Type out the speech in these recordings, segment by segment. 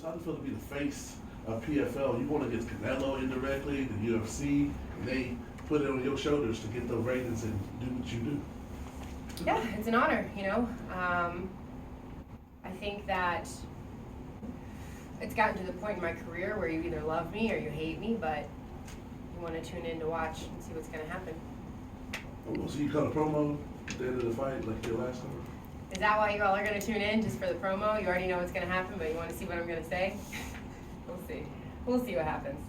How does it feel to be the face of PFL? You won against Canelo indirectly, the UFC, and they put it on your shoulders to get those ratings and do what you do. Yeah, it's an honor, you know. I think that it's gotten to the point in my career where you either love me or you hate me, but you want to tune in to watch and see what's going to happen. Oh, so you cut a promo at the end of the fight, like your last one? Is that why you all are going to tune in, just for the promo? You already know what's going to happen, but you want to see what I'm going to say? We'll see. We'll see what happens.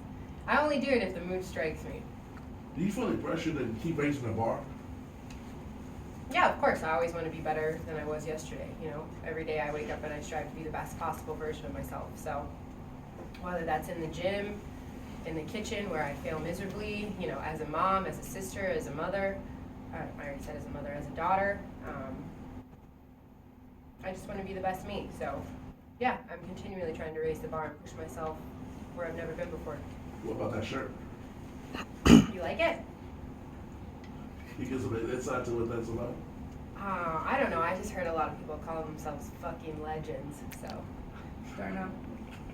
I only do it if the mood strikes me. Do you feel the pressure to keep raising the bar? Yeah, of course. I always want to be better than I was yesterday. You know, every day I wake up and I strive to be the best possible version of myself. So whether that's in the gym, in the kitchen where I fail miserably, you know, as a mom, as a sister, as a mother, I already said as a mother, as a daughter, I just want to be the best me. So yeah, I'm continually trying to raise the bar and push myself where I've never been before. What about that shirt? You like it? You give some insight to what that's about? I don't know. I just heard a lot of people call themselves fucking legends. So, don't know.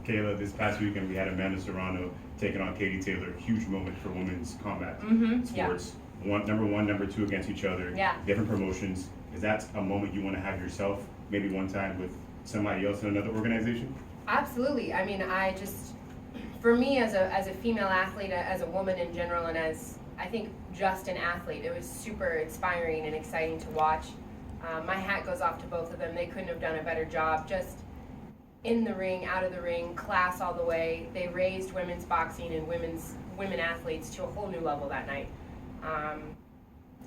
Kayla, this past weekend we had Amanda Serrano taking on Katie Taylor. Huge moment for women's combat sports. Yeah. Number one, number two against each other. Yeah. Different promotions. Is that a moment you want to have yourself, maybe one time with somebody else in another organization? Absolutely. I mean, for me as a female athlete, as a woman in general, and as I think just an athlete, it was super inspiring and exciting to watch. My hat goes off to both of them. They couldn't have done a better job. Just in the ring, out of the ring, class all the way. They raised women's boxing and women athletes to a whole new level that night.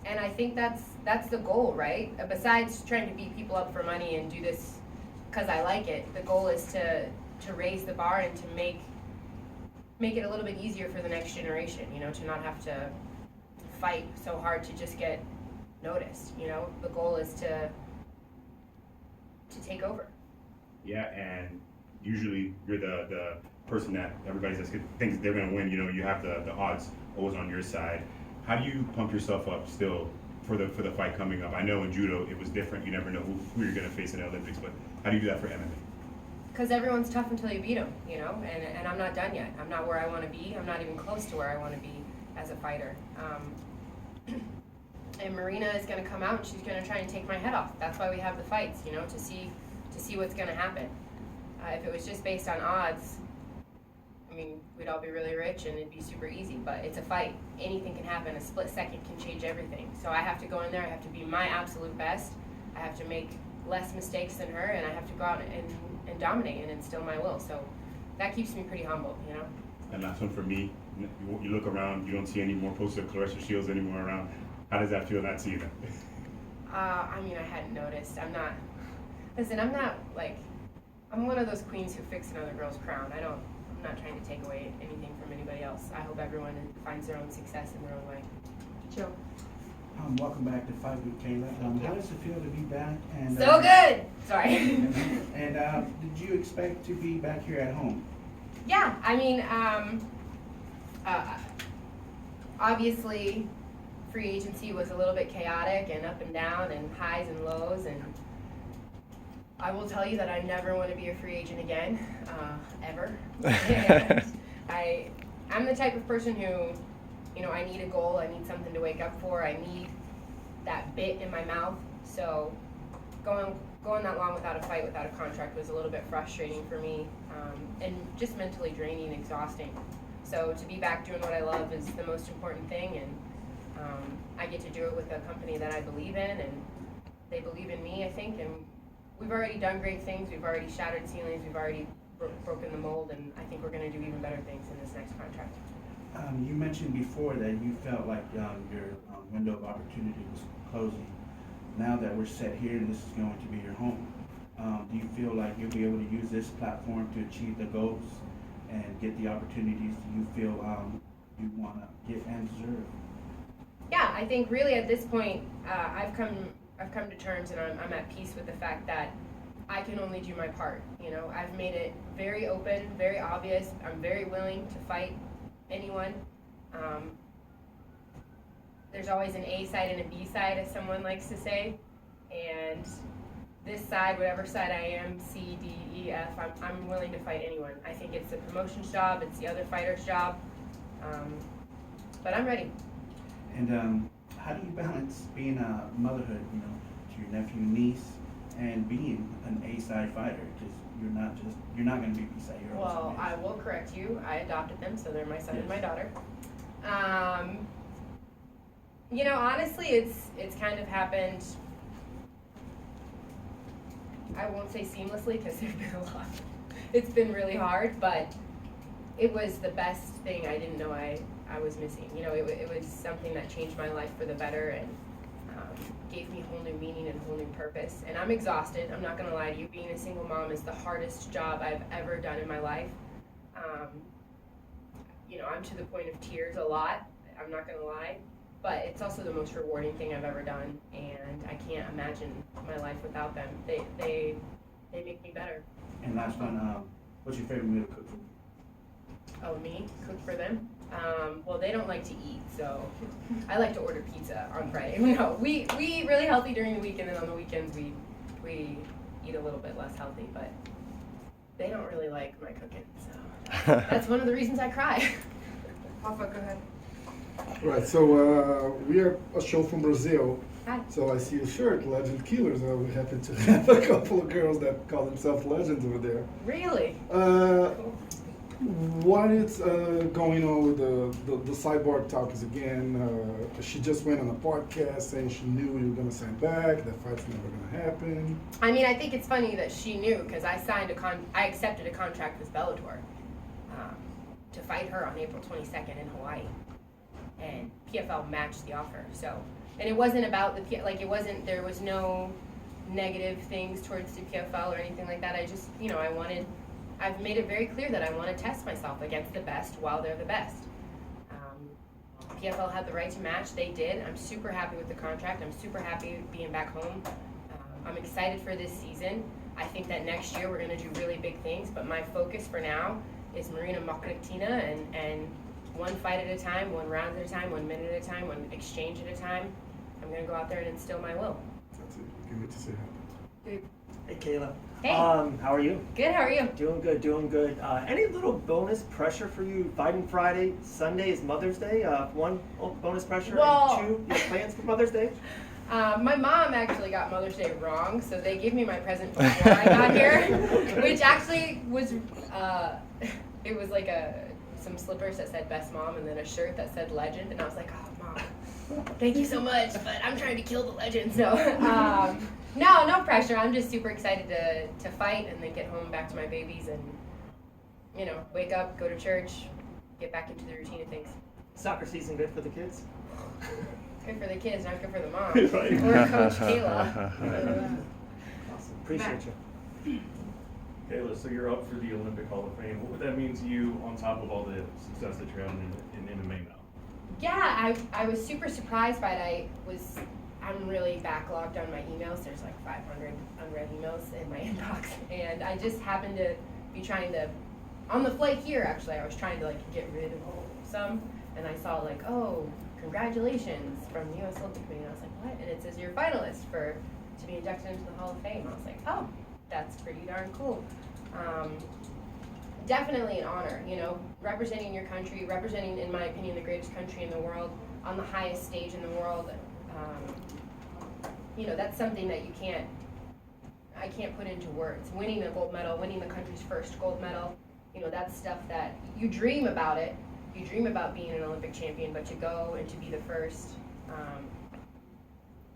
And I think that's the goal, right? Besides trying to beat people up for money and do this because I like it, the goal is to raise the bar and to make it a little bit easier for the next generation, you know, to not have to fight so hard to just get noticed, you know. The goal is to take over. Yeah, and usually you're the person that everybody thinks they're going to win. You know, you have the odds always on your side. How do you pump yourself up still for the fight coming up? I know in judo it was different. You never know who you're going to face in the Olympics, but how do you do that for MMA? Because everyone's tough until you beat them, you know, and I'm not done yet. I'm not where I want to be. I'm not even close to where I want to be as a fighter. And Marina is going to come out and she's going to try and take my head off. That's why we have the fights, you know, to see what's going to happen. If it was just based on odds, I mean, we'd all be really rich and it'd be super easy, but it's a fight. Anything can happen. A split second can change everything. So I have to go in there. I have to be my absolute best. I have to make less mistakes than her, and I have to go out and dominate and instill my will. So that keeps me pretty humble, you know. And last one for me, you look around, you don't see any more posters of Clarissa Shields anymore around. How does that feel not seeing them? I mean, I hadn't noticed. I'm one of those queens who fix another girl's crown. I'm not trying to take away anything from anybody else. I hope everyone finds their own success in their own way. Jill. Welcome back to Fight with Kayla. How does it feel to be back? And so good. Sorry. And did you expect to be back here at home? Yeah, I mean, obviously, free agency was a little bit chaotic and up and down and highs and lows, and I will tell you that I never want to be a free agent again, ever. I'm the type of person who, you know, I need a goal, I need something to wake up for, I need that bit in my mouth. So going that long without a fight, without a contract was a little bit frustrating for me, and just mentally draining and exhausting. So to be back doing what I love is the most important thing, and I get to do it with a company that I believe in, and they believe in me, I think, and we've already done great things. We've already shattered ceilings, we've already broken the mold, and I think we're going to do even better things in this next contract. You mentioned before that you felt like your window of opportunity was closing. Now that we're set here and this is going to be your home, do you feel like you'll be able to use this platform to achieve the goals and get the opportunities that you feel you want to get and deserve? Yeah, I think really at this point, I've come to terms, and I'm at peace with the fact that I can only do my part. You know, I've made it very open, very obvious. I'm very willing to fight anyone. There's always an A side and a B side, as someone likes to say, and this side, whatever side I am, C, D, E, F, I'm willing to fight anyone. I think it's the promotion's job, it's the other fighter's job, but I'm ready. And how do you balance being a motherhood, you know, to your nephew and niece, and being an A-side fighter? Because you're not going to be B-side. You're Well, also I will correct you. I adopted them, so they're my son and my Yes. daughter. You know, honestly, it's kind of happened. I won't say seamlessly because there's been a lot. It's been really hard, but it was the best thing I didn't know I was missing. You know, it was something that changed my life for the better and gave me whole new meaning and whole new purpose. And I'm exhausted. I'm not gonna lie to you. Being a single mom is the hardest job I've ever done in my life. You know, I'm to the point of tears a lot. I'm not gonna lie. But it's also the most rewarding thing I've ever done, and I can't imagine my life without them. They make me better. And last one, what's your favorite meal to cook for? Oh, me? Cook for them? Well, they don't like to eat, so I like to order pizza on Friday. No, we eat really healthy during the week, and then on the weekends we eat a little bit less healthy, but they don't really like my cooking, so that's one of the reasons I cry. Papa, go ahead. Right, so we are a show from Brazil. Hi. So I see your shirt, Legend Killers. We happen to have a couple of girls that call themselves legends over there. Really? What is going on with the cyborg talkers again? She just went on a podcast saying she knew you were going to sign back, that fight's never going to happen. I mean, I think it's funny that she knew because I accepted a contract with Bellator to fight her on April 22nd in Hawaii, and PFL matched the offer. So, and it wasn't about there was no negative things towards the PFL or anything like that. I just, you know, I've made it very clear that I want to test myself against the best while they're the best. PFL had the right to match. They did. I'm super happy with the contract. I'm super happy being back home. I'm excited for this season. I think that next year we're going to do really big things, but my focus for now is Marina Mokritina and one fight at a time, one round at a time, 1 minute at a time, one exchange at a time. I'm going to go out there and instill my will. That's it. You can wait to see it happen. Hey Kayla. Hey. How are you? Good, how are you? Doing good, doing good. Any little bonus pressure for you? Fighting Friday, Sunday is Mother's Day. One bonus pressure, Well- and two, you have plans for Mother's Day? My mom actually got Mother's Day wrong, so they gave me my present before I got here, which actually was, it was like some slippers that said best mom and then a shirt that said legend, and I was like, oh mom, thank you so much, but I'm trying to kill the legend, so no pressure. I'm just super excited to fight and then get home back to my babies and, you know, wake up, go to church, get back into the routine of things. Soccer season good for the kids? Good for the kids, not good for the mom. Right. Or Coach Kayla. Awesome. Appreciate you. Kayla, so you're up for the Olympic Hall of Fame. What would that mean to you on top of all the success that you're having in MMA now? Yeah, I was super surprised by it. I'm really backlogged on my emails. There's like 500 unread emails in my inbox, and I just happened to be trying to, on the flight here actually, I was trying to like get rid of some, and I saw like, oh, congratulations from the U.S. Olympic Committee. And I was like, what? And it says you're a finalist to be inducted into the Hall of Fame. I was like, oh, that's pretty darn cool. Definitely an honor, you know, representing your country, representing, in my opinion, the greatest country in the world, on the highest stage in the world. You know, that's something that I can't put into words. Winning a gold medal, winning the country's first gold medal, you know, that's stuff that you dream about it. You dream about being an Olympic champion, but to go and to be the first,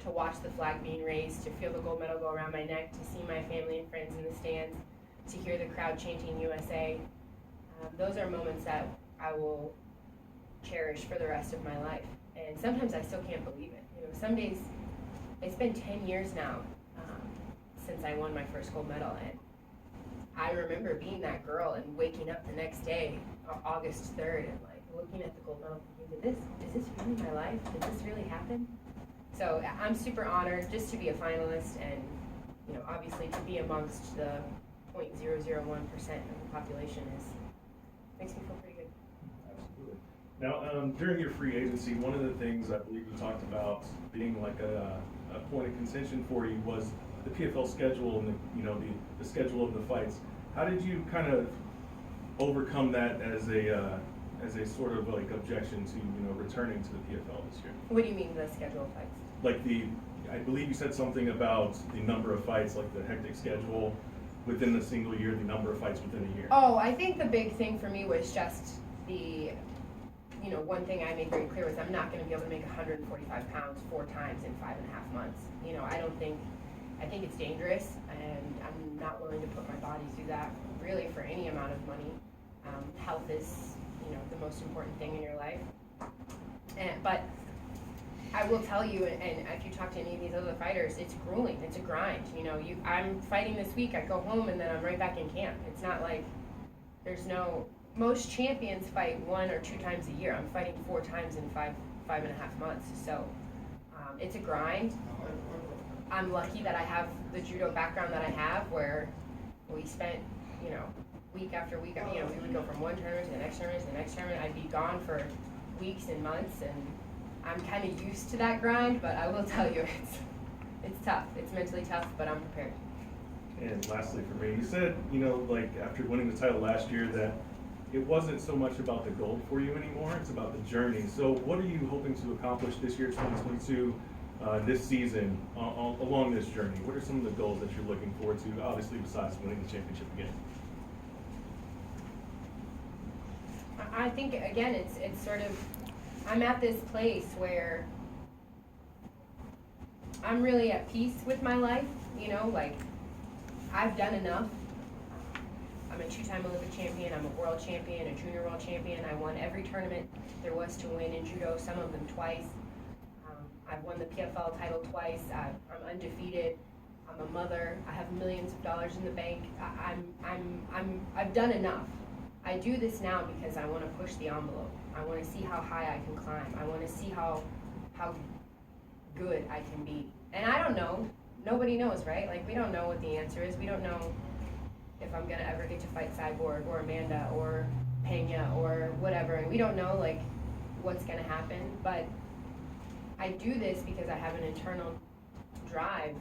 to watch the flag being raised, to feel the gold medal go around my neck, to see my family and friends in the stands, to hear the crowd chanting USA, those are moments that I will cherish for the rest of my life. And sometimes I still can't believe it. You know, some days, it's been 10 years now since I won my first gold medal, and I remember being that girl and waking up the next day, August 3rd, and like looking at the gold medal thinking, is this really my life? Did this really happen? So I'm super honored just to be a finalist, and you know, obviously to be amongst the 0.001% of the population makes me feel pretty good. Absolutely. Now, during your free agency, one of the things I believe you talked about being like a point of contention for you was the PFL schedule and the schedule of the fights. How did you kind of overcome that as a sort of like objection to returning to the PFL this year? What do you mean the schedule of fights? Like I believe you said something about the number of fights, like the hectic schedule within a single year, the number of fights within a year. Oh, I think the big thing for me was just one thing I made very clear was I'm not going to be able to make 145 pounds 4 times in 5.5 months. I think it's dangerous, and I'm not willing to put my body through that really for any amount of money. Health is, the most important thing in your life. But I will tell you, and if you talk to any of these other fighters, it's grueling. It's a grind. I'm fighting this week. I go home and then I'm right back in camp. It's not like most champions fight 1 or 2 times a year. I'm fighting 4 times in 5.5 months. So it's a grind. I'm lucky that I have the judo background that I have, where we spent, week after week. We would go from one tournament to the next tournament to the next tournament. I'd be gone for weeks and months, and I'm kind of used to that grind. But I will tell you, it's tough. It's mentally tough, but I'm prepared. And lastly for me, you said, like after winning the title last year that it wasn't so much about the gold for you anymore, it's about the journey. So what are you hoping to accomplish this year, 2022, this season, along this journey? What are some of the goals that you're looking forward to, obviously besides winning the championship again? I think, again, it's sort of, I'm at this place where I'm really at peace with my life, like I've done enough. I'm a 2-time Olympic champion, I'm a world champion, a junior world champion. I won every tournament there was to win in judo, some of them twice. I've won the PFL title twice. I'm undefeated. I'm a mother. I have millions of dollars in the bank. I've done enough. I do this now because I want to push the envelope. I want to see how high I can climb. I want to see how good I can be. And I don't know. Nobody knows, right? Like, we don't know what the answer is. We don't know if I'm gonna ever get to fight Cyborg or Amanda or Pena or whatever. And we don't know like what's gonna happen. But I do this because I have an internal drive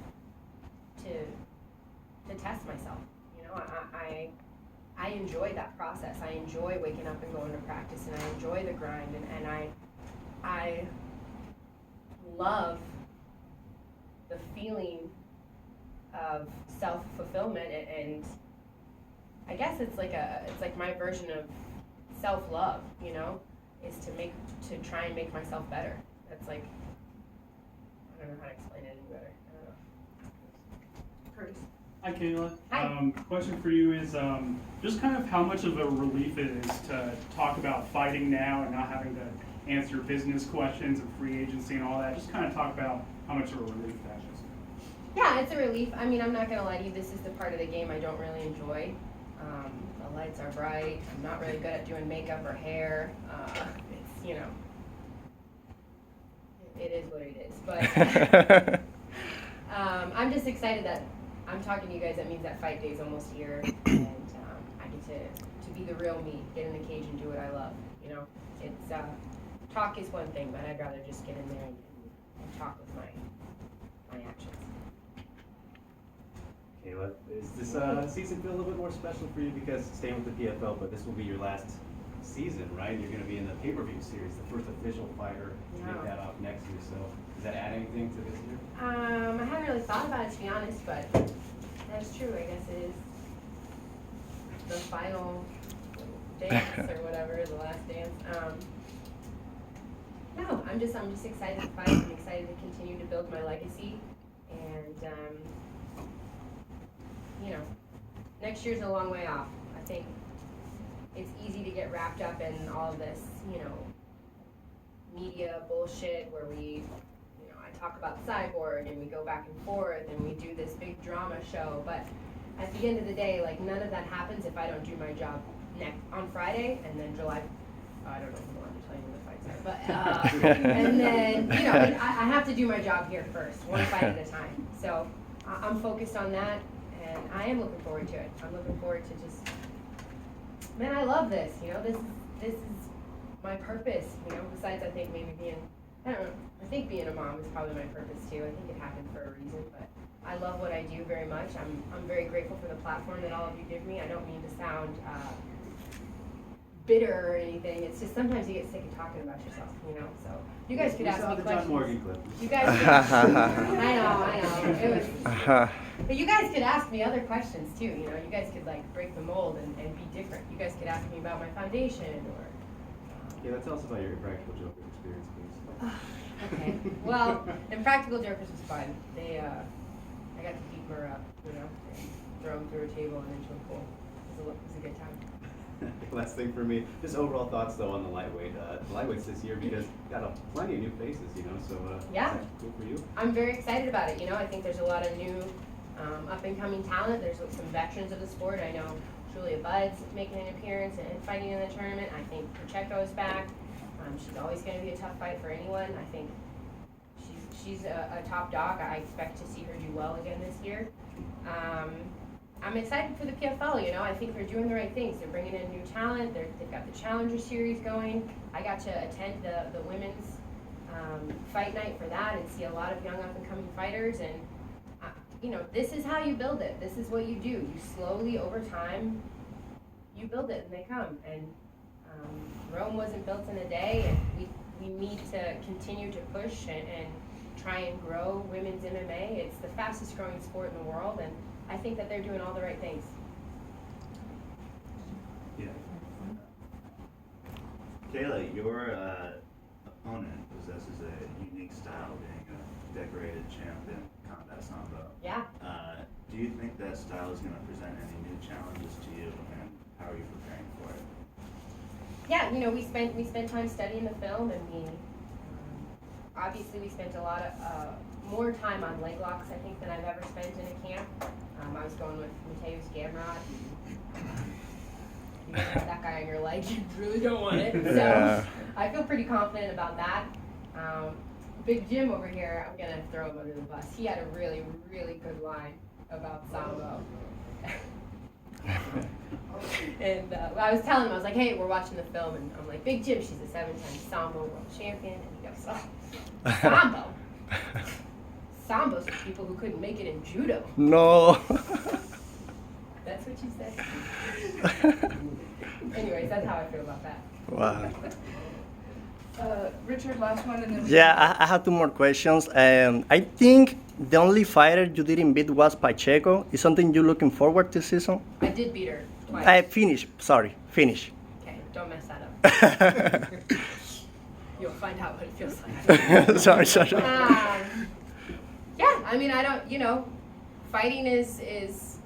to test myself. I enjoy that process. I enjoy waking up and going to practice, and I enjoy the grind, and I love the feeling of self-fulfillment, and I guess it's like my version of self-love, is to try and make myself better. That's like, I don't know how to explain it any better. I don't know. Curtis. Hi, Kayla. Hi. Question for you is just kind of how much of a relief it is to talk about fighting now and not having to answer business questions and free agency and all that. Just kind of talk about how much of a relief that is. Yeah, it's a relief. I mean, I'm not going to lie to you, this is the part of the game I don't really enjoy. The lights are bright. I'm not really good at doing makeup or hair. It's, it is what it is. But I'm just excited that I'm talking to you guys. That means that fight day is almost here, and I get to be the real me, get in the cage and do what I love. It's talk is one thing, but I'd rather just get in there and talk with my actions. Kayla, is this season feel a little bit more special for you because staying with the PFL, but this will be your last season, right? You're going to be in the pay-per-view series, the first official fighter to make that off next year. So does that add anything to this year? I haven't really thought about it, to be honest, but that's true. I guess it is the final dance or whatever, the last dance. No, I'm just excited to fight. I'm excited to continue to build my legacy, and next year's a long way off. I think it's easy to get wrapped up in all of this, media bullshit where we, I talk about Cyborg and we go back and forth and we do this big drama show. But at the end of the day, like, none of that happens if I don't do my job on Friday, and then July. I don't know if you want to tell you when the fights are, but and then I have to do my job here first, one fight at a time. So I'm focused on that. And I am looking forward to it. I'm looking forward to just, man, I love this. This is my purpose. Besides, I think maybe I think being a mom is probably my purpose too. I think it happened for a reason, but I love what I do very much. I'm very grateful for the platform that all of you give me. I don't mean to sound bitter or anything. It's just sometimes you get sick of talking about yourself, you know. So you guys could ask me questions. John Morgan clip. You guys could, I know. It was, but you guys could ask me other questions too. You know, you guys could like break the mold and be different. You guys could ask me about my foundation or. Yeah, tell us about your Impractical Jokers experience, please. Okay. Well, Impractical Jokers was fun. I got to beat Murr up, you know, and throw him through a table and into a pool. It was a good time. Last thing for me, just overall thoughts though on the lightweight. The lightweights this year because got plenty of new faces, you know. So yeah, is that cool for you? I'm very excited about it. You know, I think there's a lot of new up and coming talent. There's some veterans of the sport. I know Julia Budd's making an appearance and fighting in the tournament. I think Pacheco is back. She's always going to be a tough fight for anyone. I think she's a top dog. I expect to see her do well again this year. I'm excited for the PFL, you know. I think they're doing the right things. They're bringing in new talent. They've got the Challenger Series going. I got to attend the women's fight night for that and see a lot of young up-and-coming fighters. And, you know, this is how you build it. This is what you do. You slowly, over time, you build it and they come. And Rome wasn't built in a day, and we need to continue to push and try and grow women's MMA. It's the fastest growing sport in the world, and I think that they're doing all the right things. Yeah. Kayla, your opponent possesses a unique style, being a decorated champ in combat sambo. Yeah. Do you think that style is going to present any new challenges to you, and how are you preparing for it? Yeah, you know, we spent time studying the film, and obviously we spent a lot of more time on leg locks, I think, than I've ever spent in a camp. I was going with Mateus Gamrot. You have that guy on your leg, you really don't want it. So I feel pretty confident about that. Big Jim over here, I'm gonna throw him under the bus. He had a really, really good line about sambo. And I was telling him, I was like, hey, we're watching the film, and I'm like, Big Jim, she's a 7-time sambo world champion, and he goes, oh, sambo? Sambo's for people who couldn't make it in judo. No. That's what you said. Anyways, that's how I feel about that. Wow. Richard, last one, and then. Yeah, I have two more questions. I think the only fighter you didn't beat was Pacheco. Is something you're looking forward to this season? I did beat her twice. Finish. Sorry, finish. Okay, don't mess that up. You'll find out what it feels like. sorry. Yeah, I mean, I don't, you know, fighting is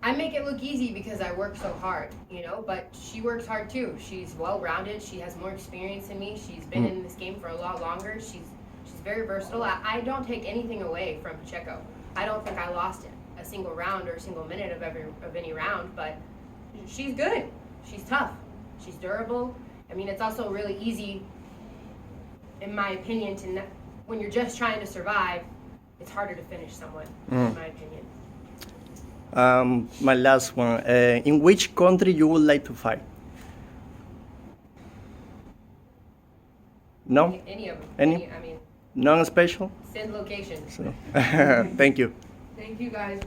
I make it look easy because I work so hard, you know, but she works hard too. She's well-rounded. She has more experience than me. She's been in this game for a lot longer. She's very versatile. I don't take anything away from Pacheco. I don't think I lost a single round or a single minute of any round, but she's good. She's tough. She's durable. I mean, it's also really easy, in my opinion, when you're just trying to survive, it's harder to finish someone, in my opinion. My last one. In which country you would like to fight? No? Any of them. Any? I mean, Non-special? send location. So, thank you. Thank you guys.